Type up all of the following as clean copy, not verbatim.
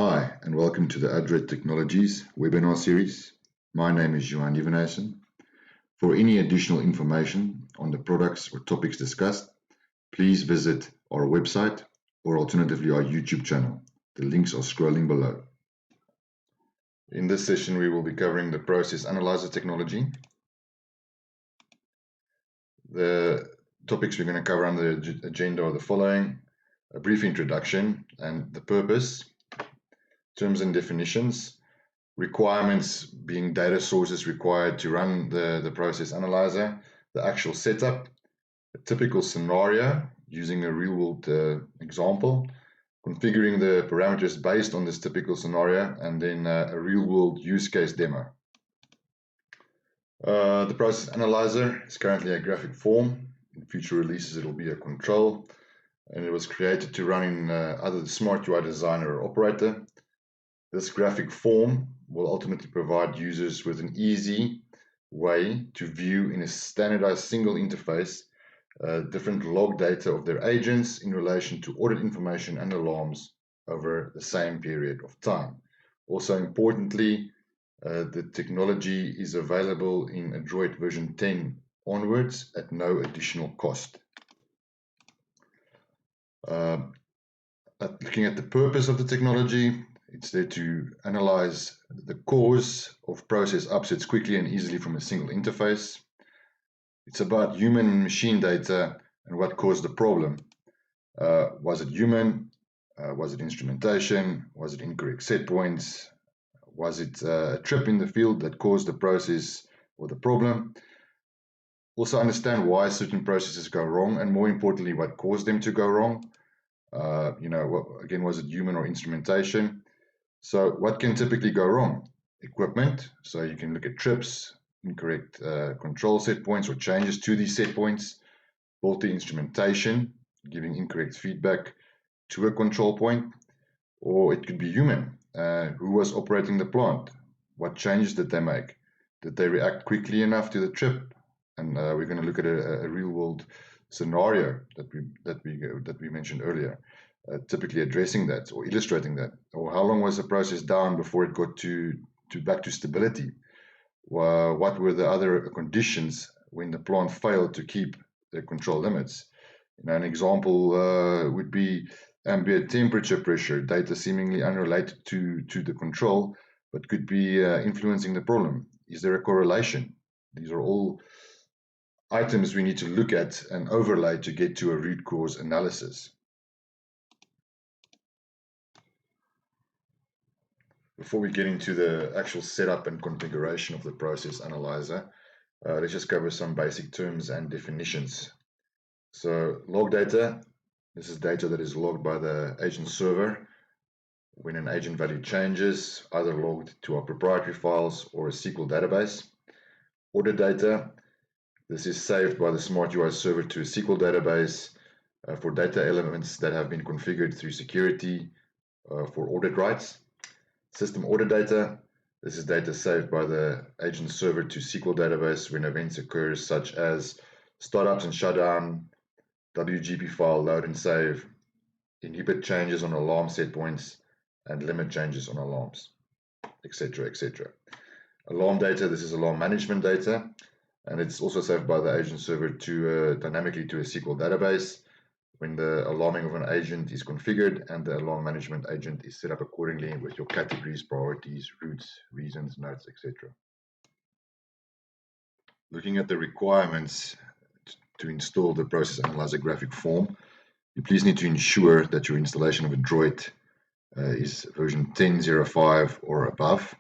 Hi, and welcome to the Adroit Technologies webinar series. My name is UI Designer. For any additional information on the products or topics discussed, please visit our website or alternatively our YouTube channel. The links are scrolling below. In this session, we will be covering the Process Analyzer technology. The topics we're going to cover on the agenda are the following: a brief introduction and the purpose, terms and definitions, requirements being data sources required to run the process analyzer, the actual setup, a typical scenario using a real-world example, configuring the parameters based on this typical scenario, and then a real-world use case demo. The process analyzer is currently a graphic form. In future releases, it will be a control, and it was created to run in either the Smart UI Designer or Operator. This graphic form will ultimately provide users with an easy way to view in a standardized single interface different log data of their agents in relation to audit information and alarms over the same period of time. Also importantly, the technology is available in Adroit version 10 onwards at no additional cost. Looking at the purpose of the technology, it's there to analyze the cause of process upsets quickly and easily from a single interface. It's about human and machine data and what caused the problem. Was it human? Was it instrumentation? Was it incorrect set points? Was it a trip in the field that caused the process or the problem? Also understand why certain processes go wrong, and more importantly, what caused them to go wrong. Again, was it human or instrumentation? So what can typically go wrong? Equipment, so you can look at trips, incorrect control set points or changes to these set points, faulty instrumentation, giving incorrect feedback to a control point, or it could be human. Who was operating the plant? What changes did they make? Did they react quickly enough to the trip? And we're going to look at a real-world scenario that we mentioned earlier. Typically addressing that or illustrating that, or how long was the process down before it got back to stability? What were the other conditions when the plant failed to keep the control limits? An example would be ambient temperature pressure, data seemingly unrelated to the control, but could be influencing the problem. Is there a correlation? These are all items we need to look at and overlay to get to a root cause analysis. Before we get into the actual setup and configuration of the process analyzer, let's just cover some basic terms and definitions. So log data, this is data that is logged by the agent server when an agent value changes, either logged to our proprietary files or a SQL database. Audit data, this is saved by the Smart UI server to a SQL database for data elements that have been configured through security for audit rights. System audit data, this is data saved by the agent server to SQL database when events occur such as startups and shutdown, WGP file load and save, inhibit changes on alarm set points, and limit changes on alarms, etc., etc. Alarm data, this is alarm management data, and it's also saved by the agent server to dynamically to a SQL database when the alarming of an agent is configured and the alarm management agent is set up accordingly with your categories, priorities, routes, reasons, notes, etc. Looking at the requirements to install the Process Analyzer graphic form, you please need to ensure that your installation of Adroit is version 10.05 or above.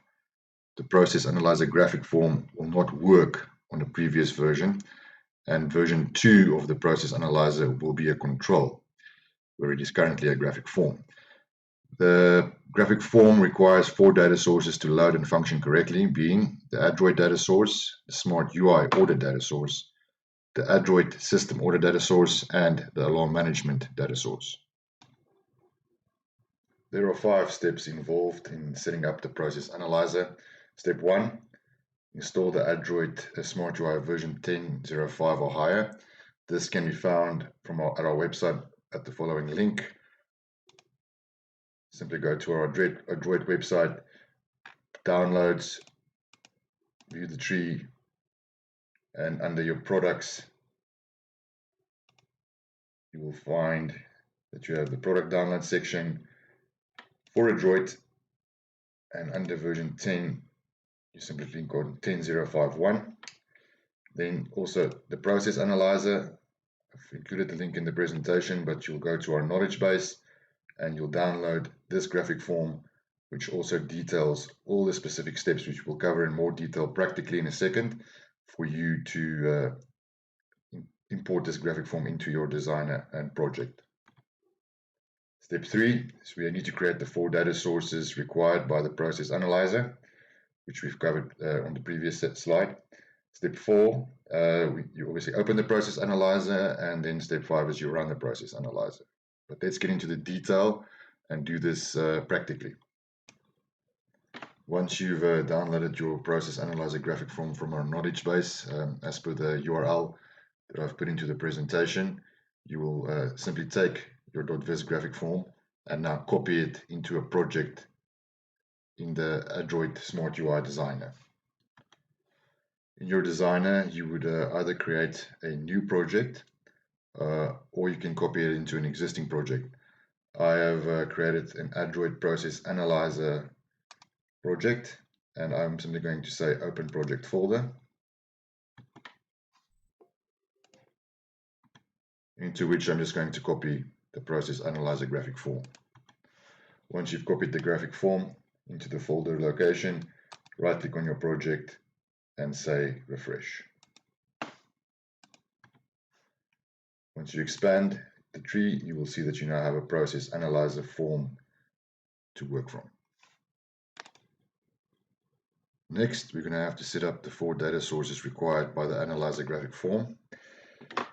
The Process Analyzer graphic form will not work on the previous version, and version 2 of the Process Analyzer will be a control, where it is currently a graphic form. The graphic form requires 4 data sources to load and function correctly, being the Adroit data source, the Smart UI Audit data source, the Adroit System Audit data source, and the Alarm Management data source. There are 5 steps involved in setting up the Process Analyzer. Step 1. Install the Adroit Smart UI version 10.05 or higher. This can be found at our website at the following link. simply go to our Adroit website, downloads, view the tree, and under your products, you will find that you have the product download section for Adroit, and under version 10, you simply click on 10.051. Then also the process analyzer. I've included the link in the presentation, but you'll go to our knowledge base and you'll download this graphic form, which also details all the specific steps, which we'll cover in more detail practically in a second, for you to import this graphic form into your designer and project. Step 3 is we need to create the 4 data sources required by the process analyzer, which we've covered on the previous slide. Step 4, you obviously open the process analyzer, and then step 5 is you run the process analyzer. But let's get into the detail and do this practically. Once you've downloaded your process analyzer graphic form from our knowledge base, as per the URL that I've put into the presentation, you will simply take your .viz graphic form and now copy it into a project in the Adroit Smart UI Designer. In your designer, you would either create a new project or you can copy it into an existing project. I have created an Adroit Process Analyser project, and I'm simply going to say open project folder, into which I'm just going to copy the Process Analyzer graphic form. Once you've copied the graphic form into the folder location, right click on your project and say refresh. Once you expand the tree, you will see that you now have a process analyzer form to work from. Next, we're going to have to set up the 4 data sources required by the analyzer graphic form.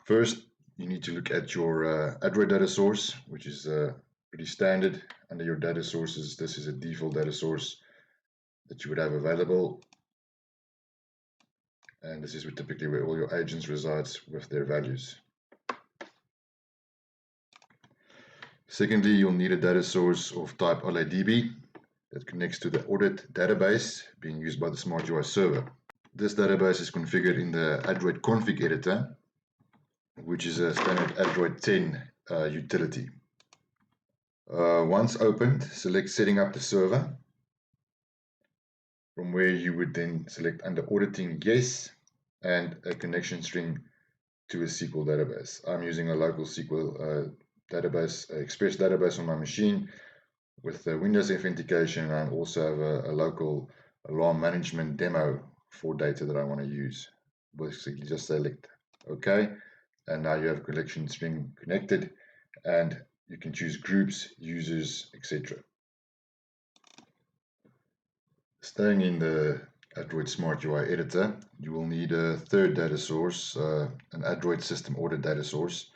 First, you need to look at your Adroit data source, which is pretty standard. Under your data sources, this is a default data source that you would have available. And this is typically where all your agents resides with their values. Secondly, you'll need a data source of type OLADB that connects to the Audit database being used by the Smart UI server. This database is configured in the Adroit config editor, which is a standard Adroit 10 utility. Once opened, select setting up the server, from where you would then select under auditing yes and a connection string to a SQL database. I'm using a local SQL database, Express database on my machine with the Windows authentication. I also have a local alarm management demo for data that I want to use. Basically just select OK, and now you have a collection string connected, and you can choose groups, users, etc. Staying in the Adroit Smart UI editor, you will need a third data source, an Adroit System Audit data source.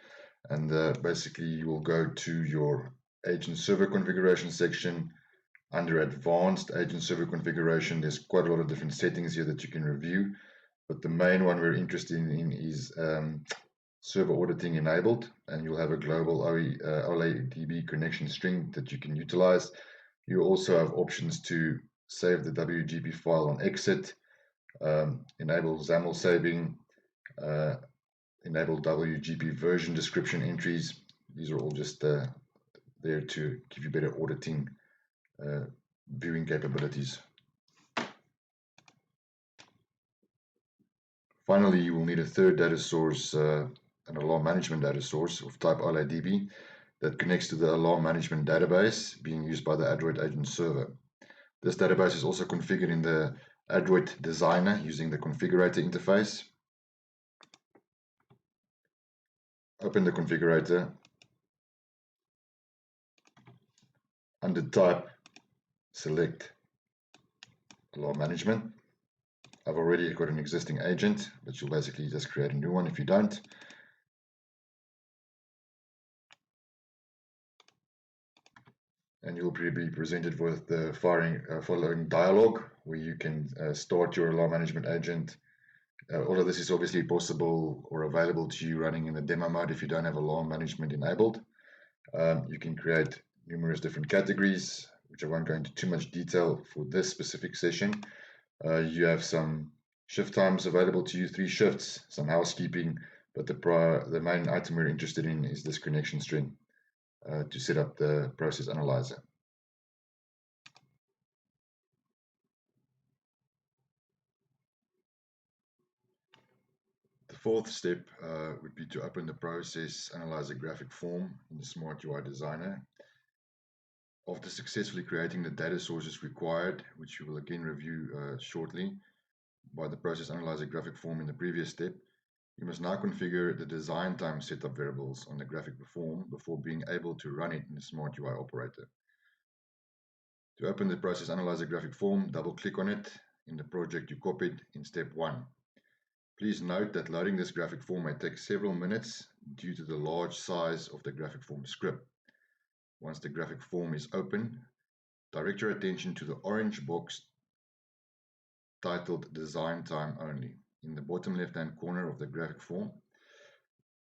And basically you will go to your agent server configuration section. Under advanced agent server configuration, there's quite a lot of different settings here that you can review, but the main one we're interested in is server auditing enabled, and you'll have a global OLADB connection string that you can utilize. You also have options to save the WGP file on exit, enable XAML saving, enable WGP version description entries. These are all just there to give you better auditing viewing capabilities. Finally, you will need a third data source, an alarm management data source of type OLADB that connects to the alarm management database being used by the Adroit agent server. This database is also configured in the Adroit Designer using the configurator interface. Open the configurator. Under type, select alarm management. I've already got an existing agent, but you'll basically just create a new one if you don't. And you'll be presented with the following dialog where you can start your alarm management agent. All of this is obviously possible or available to you running in the demo mode if you don't have alarm management enabled. You can create numerous different categories, which I won't go into too much detail for this specific session. You have some shift times available to you, 3 shifts, some housekeeping, but the main item we're interested in is this connection string to set up the process analyzer. The fourth step would be to open the process analyzer graphic form in the Smart UI Designer. After successfully creating the data sources required, which we will again review shortly, by the process analyzer graphic form in the previous step, you must now configure the design time setup variables on the graphic form before being able to run it in the Smart UI operator. To open the process analyzer graphic form, double-click on it in the project you copied in step 1. Please note that loading this graphic form may take several minutes due to the large size of the graphic form script. Once the graphic form is open, direct your attention to the orange box titled Design Time Only in the bottom left-hand corner of the graphic form.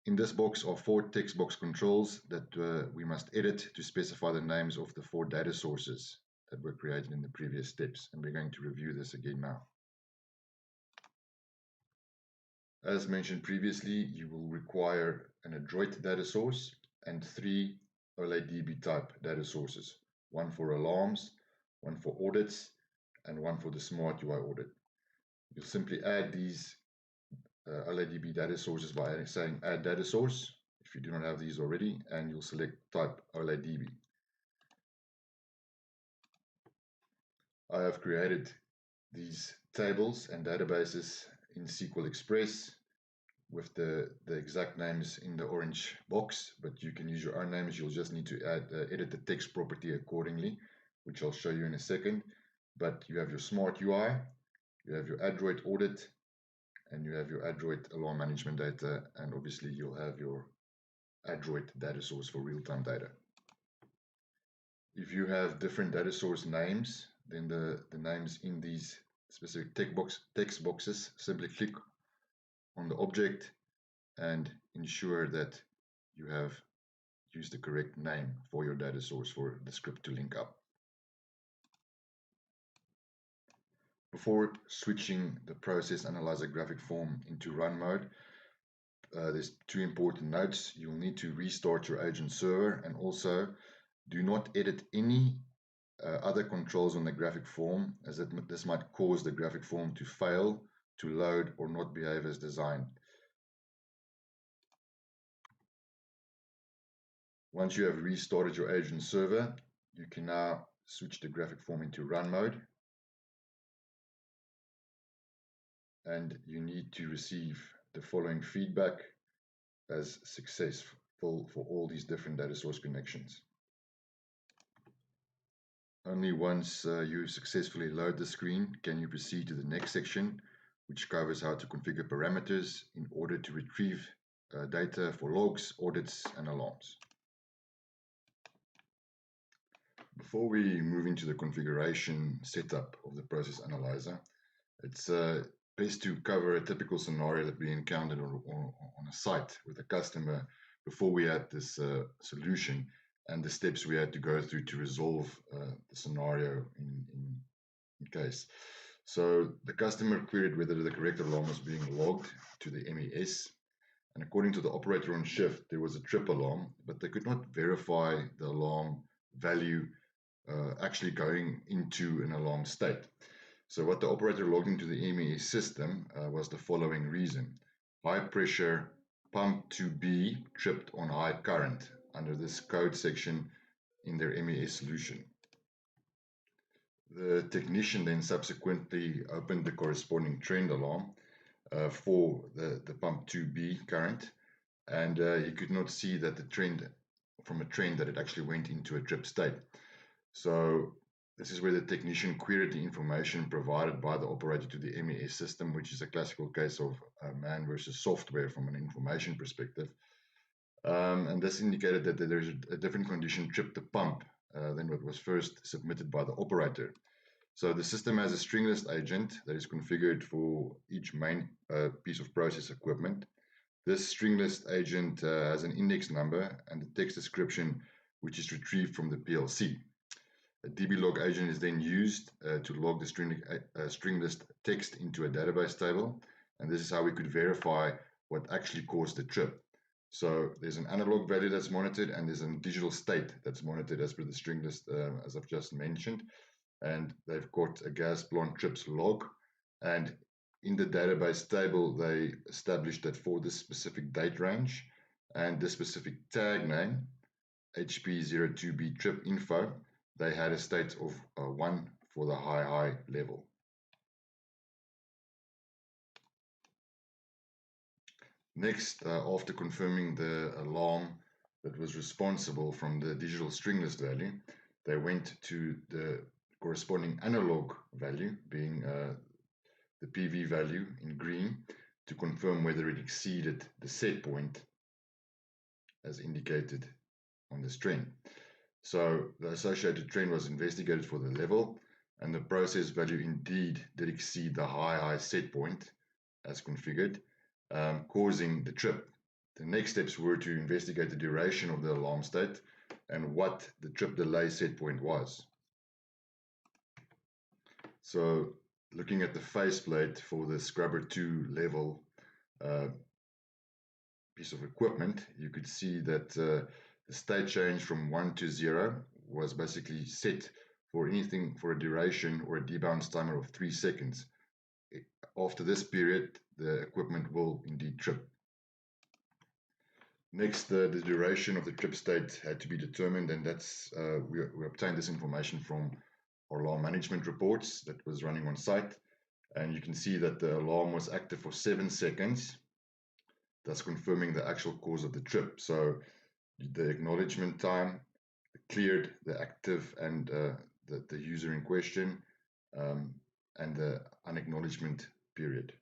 In this box are 4 text box controls that we must edit to specify the names of the 4 data sources that were created in the previous steps, and we're going to review this again now. As mentioned previously, you will require an Adroit data source and 3 overlaid DB type data sources, one for alarms, one for audits, and one for the Smart UI audit. You'll simply add these overlaid DB data sources by saying add data source if you do not have these already, and you'll select type overlaid DB. I have created these tables and databases in SQL Express with the exact names in the orange box, but you can use your own names. You'll just need to edit the text property accordingly, which I'll show you in a second. But you have your Smart UI, you have your Adroit Audit, and you have your Adroit Alarm Management data, and obviously you'll have your Adroit data source for real-time data. If you have different data source names, then the names in these specific text boxes, simply click on the object and ensure that you have used the correct name for your data source for the script to link up. Before switching the process analyzer graphic form into run mode, there's 2 important notes. You'll need to restart your agent server, and also do not edit any other controls on the graphic form, as this might cause the graphic form to fail, to load, or not behave as designed. Once you have restarted your agent server, you can now switch the graphic form into run mode, and you need to receive the following feedback as successful for all these different data source connections. Only once you successfully load the screen can you proceed to the next section, which covers how to configure parameters in order to retrieve data for logs, audits, and alarms. Before we move into the configuration setup of the process analyzer, it's best to cover a typical scenario that we encountered on a site with a customer before we had this solution, and the steps we had to go through to resolve the scenario in case. So the customer queried whether the correct alarm was being logged to the MES, and according to the operator on shift, there was a trip alarm, but they could not verify the alarm value actually going into an alarm state. So what the operator logged into the MES system was the following reason: high pressure pump 2B tripped on high current under this code section in their MES solution. The technician then subsequently opened the corresponding trend alarm for the pump 2B current, and he could not see that the trend that it actually went into a trip state. So this is where the technician queried the information provided by the operator to the MES system, which is a classical case of man versus software from an information perspective. And this indicated that there's a different condition tripped the pump than what was first submitted by the operator. So the system has a string list agent that is configured for each main piece of process equipment. This string list agent has an index number and the text description, which is retrieved from the PLC. A dblog agent is then used to log the string list text into a database table, and this is how we could verify what actually caused the trip. So there's an analog value that's monitored, and there's a digital state that's monitored as per the string list, as I've just mentioned. And they've got a gas plant trips log, and in the database table they established that for this specific date range and this specific tag name, HP02B trip info, they had a state of 1 for the high level. Next, after confirming the alarm that was responsible from the digital string list value, they went to the corresponding analog value, being the PV value in green, to confirm whether it exceeded the set point as indicated on this trend. So the associated trend was investigated for the level, and the process value indeed did exceed the high set point as configured, causing the trip. The next steps were to investigate the duration of the alarm state and what the trip delay set point was. So looking at the faceplate for the Scrubber 2 level piece of equipment, you could see that the state change from 1 to 0 was basically set for anything for a duration or a debounce timer of 3 seconds. After this period, the equipment will indeed trip. Next, the duration of the trip state had to be determined, and that's we obtained this information from our alarm management reports that was running on site. And you can see that the alarm was active for 7 seconds, thus confirming the actual cause of the trip. So the acknowledgement time cleared the active and the user in question, and the unacknowledgement period.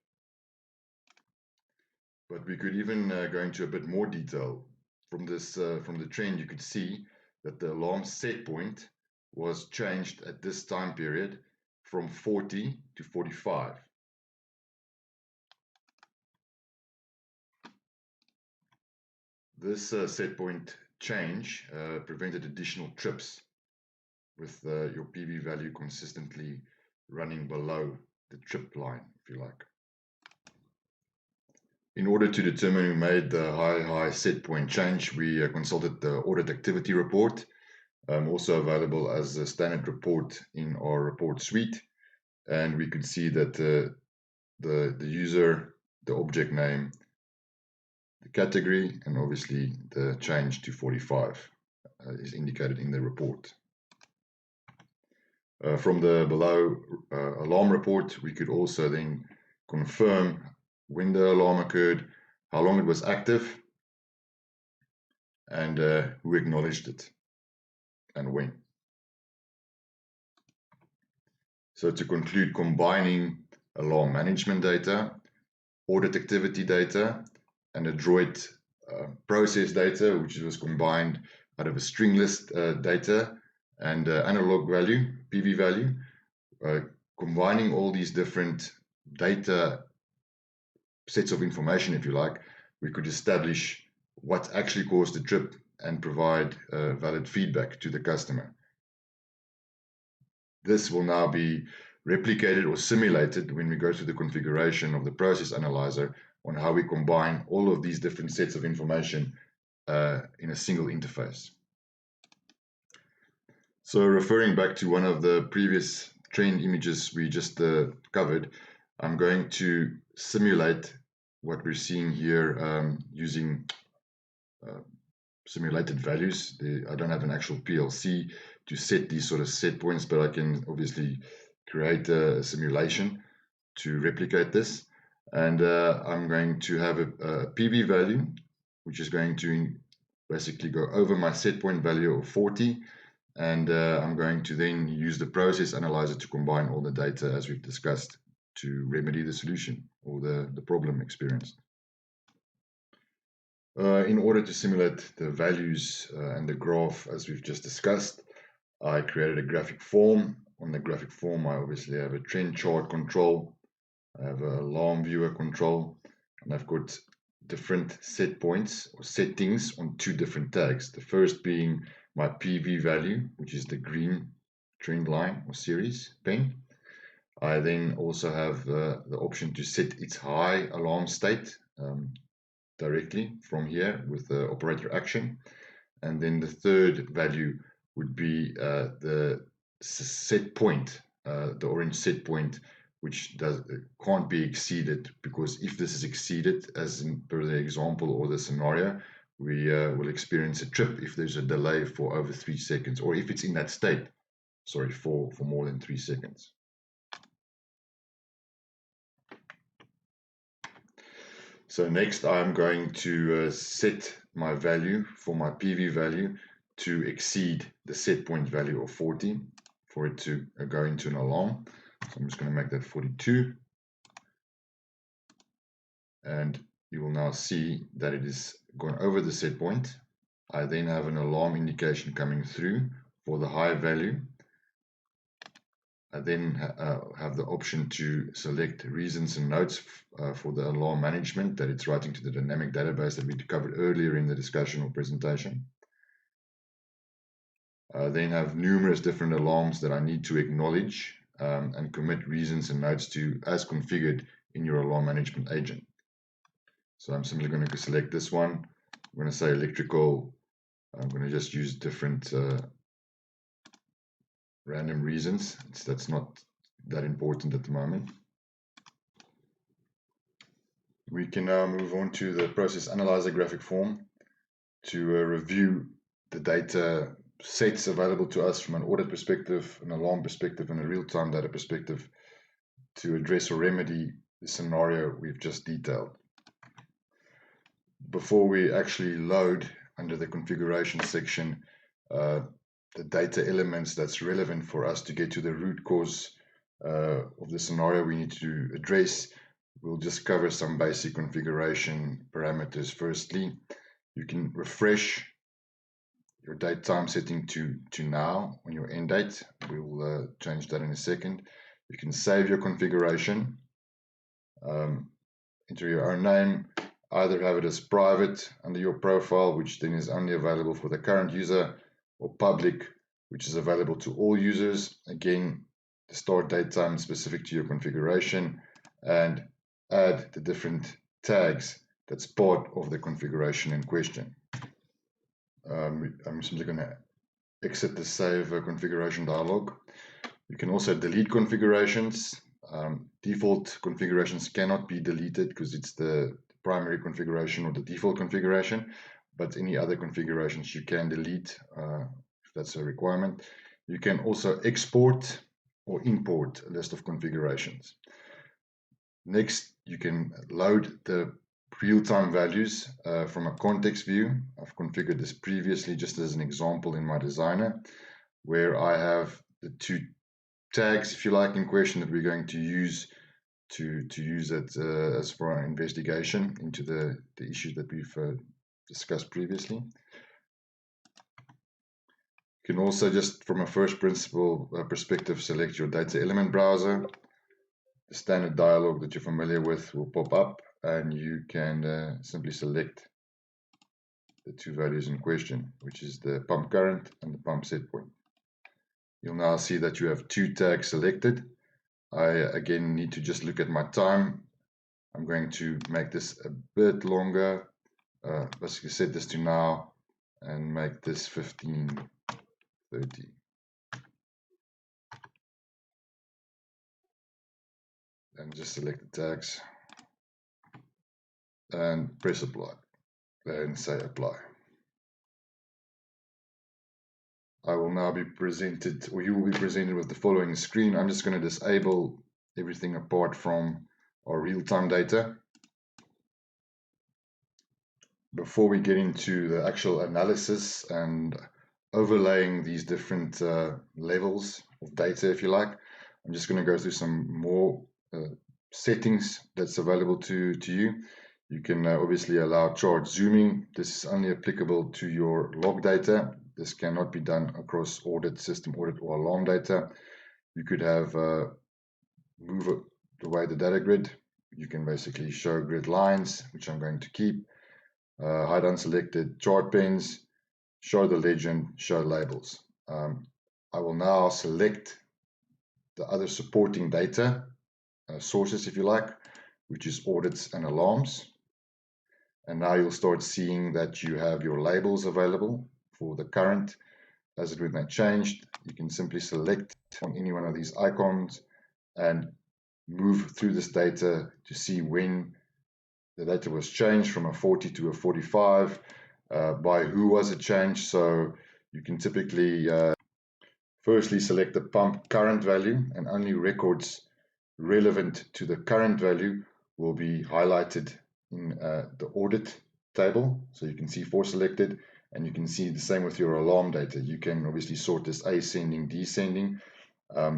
But we could even go into a bit more detail. From this, from the trend, you could see that the alarm set point was changed at this time period from 40 to 45. This set point change prevented additional trips, with your PV value consistently running below the trip line, if you like. In order to determine who made the high set point change, we consulted the audit activity report, also available as a standard report in our report suite. And we could see that the user, the object name, the category, and obviously the change to 45 is indicated in the report. From the below alarm report, we could also then confirm when the alarm occurred, how long it was active, and who acknowledged it and when. So to conclude, combining alarm management data, audit activity data, and Adroit process data, which was combined out of a string list data and analog value, PV value, combining all these different data sets of information, if you like, we could establish what actually caused the trip and provide valid feedback to the customer. This will now be replicated or simulated when we go through the configuration of the process analyzer on how we combine all of these different sets of information in a single interface. So referring back to one of the previous trend images we just covered, I'm going to simulate what we're seeing here using simulated values. I don't have an actual PLC to set these sort of set points, but I can obviously create a simulation to replicate this. And I'm going to have a PV value, which is going to basically go over my set point value of 40. And I'm going to then use the process analyzer to combine all the data as we've discussed to remedy the solution or the problem experienced. In order to simulate the values and the graph as we've just discussed, I created a graphic form. On the graphic form, I obviously have a trend chart control, I have an alarm viewer control, and I've got different set points or settings on two different tags. The first being my PV value, which is the green trend line or series pen. I then also have the option to set its high alarm state directly from here with the operator action. And then the third value would be the set point, the orange set point, which can't be exceeded, because if this is exceeded, as in per the example or the scenario, we will experience a trip if there's a delay for over 3 seconds, or if it's in that state, sorry, for more than 3 seconds. So next I'm going to set my value for my PV value to exceed the set point value of 40 for it to go into an alarm. So I'm just going to make that 42. And you will now see that it is gone over the set point. I then have an alarm indication coming through for the high value. I then have the option to select reasons and notes for the alarm management that it's writing to the dynamic database that we covered earlier in the discussion or presentation. I then have numerous different alarms that I need to acknowledge and commit reasons and notes to as configured in your alarm management agent. So I'm simply going to select this one. I'm going to say electrical. I'm going to just use different random reasons. That's not that important at the moment. We can now move on to the Process Analyzer graphic form to review the data sets available to us from an audit perspective, an alarm perspective, and a real-time data perspective to address or remedy the scenario we've just detailed. Before we actually load under the configuration section the data elements that's relevant for us to get to the root cause of the scenario we need to address, we'll just cover some basic configuration parameters. Firstly, you can refresh your date time setting to now on your end date. We will change that in a second. You can save your configuration, enter your own name, either have it as private under your profile, which then is only available for the current user, or public, which is available to all users. Again, the start date time specific to your configuration, and add the different tags that's part of the configuration in question. I'm simply going to exit the save configuration dialog. You can also delete configurations. Default configurations cannot be deleted because it's the primary configuration or the default configuration, but any other configurations you can delete if that's a requirement. You can also export or import a list of configurations. Next, you can load the real-time values from a context view. I've configured this previously just as an example in my designer, where I have the two tags, if you like, in question that we're going to use it as for our investigation into the issues that we've discussed previously. You can also, just from a first principle perspective, select your data element browser. The standard dialog that you're familiar with will pop up, and you can simply select the two values in question, which is the pump current and the pump set point. You'll now see that you have two tags selected. I again need to just look at my time. I'm going to make this a bit longer. Basically set this to now and make this 15:30. And just select the tags and press apply and say apply. I will now be presented, or you will be presented with the following screen. I'm just going to disable everything apart from our real-time data. Before we get into the actual analysis and overlaying these different levels of data, if you like, I'm just going to go through some more settings that's available to you. You can obviously allow chart zooming. This is only applicable to your log data. This cannot be done across audit, system audit, or alarm data. You could have move away the data grid. You can basically show grid lines, which I'm going to keep. Hide unselected chart pens. show the legend, show labels. I will now select the other supporting data, sources if you like, which is audits and alarms. And now you'll start seeing that you have your labels available for the current. As it would not changed, you can simply select on any one of these icons and move through this data to see when the data was changed from a 40 to a 45, by who was it changed. So you can typically firstly select the pump current value, and only records relevant to the current value will be highlighted in the audit table. So you can see 4 selected, and you can see the same with your alarm data. You can obviously sort this ascending, descending.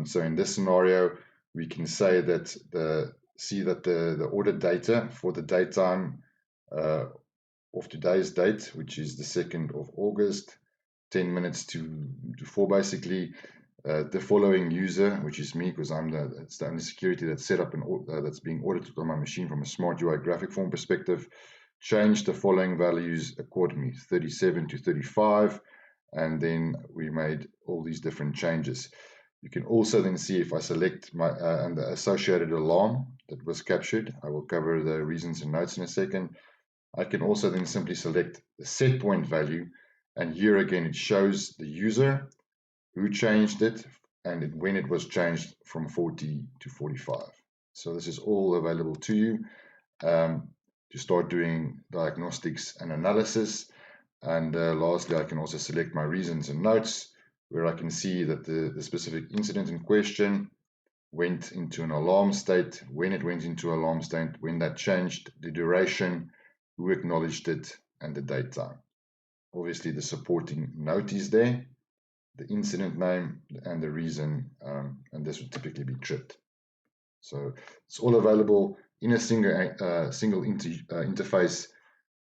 So in this scenario, we can say that the audit data for the daytime of today's date, which is the 2nd of August, 10 minutes to 4 basically, the following user, which is me, because it's the only security that's set up and that's being audited on my machine from a Smart UI graphic form perspective, changed the following values accordingly, 37 to 35, and then we made all these different changes. You can also then see if I select my and the associated alarm that was captured. I will cover the reasons and notes in a second. I can also then simply select the set point value, and here again it shows the user, who changed it, and when it was changed from 40 to 45. So this is all available to you to start doing diagnostics and analysis. And lastly, I can also select my reasons and notes, where I can see that the specific incident in question went into an alarm state, when it went into alarm state, when that changed, the duration, who acknowledged it, and the date time. Obviously, the supporting note is there, the incident name, and the reason, and this would typically be tripped. So it's all available in a single interface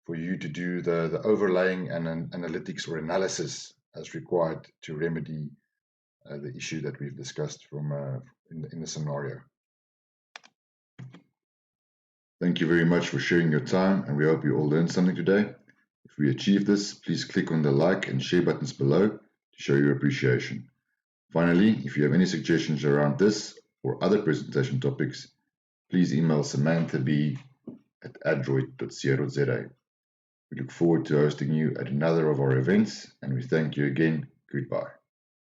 for you to do the overlaying and analytics or analysis as required to remedy the issue that we've discussed in the scenario. Thank you very much for sharing your time, and we hope you all learned something today. If we achieved this, please click on the like and share buttons below to show your appreciation. Finally, if you have any suggestions around this or other presentation topics, please email Samantha B at adroit.co.za. We look forward to hosting you at another of our events, and we thank you again. Goodbye.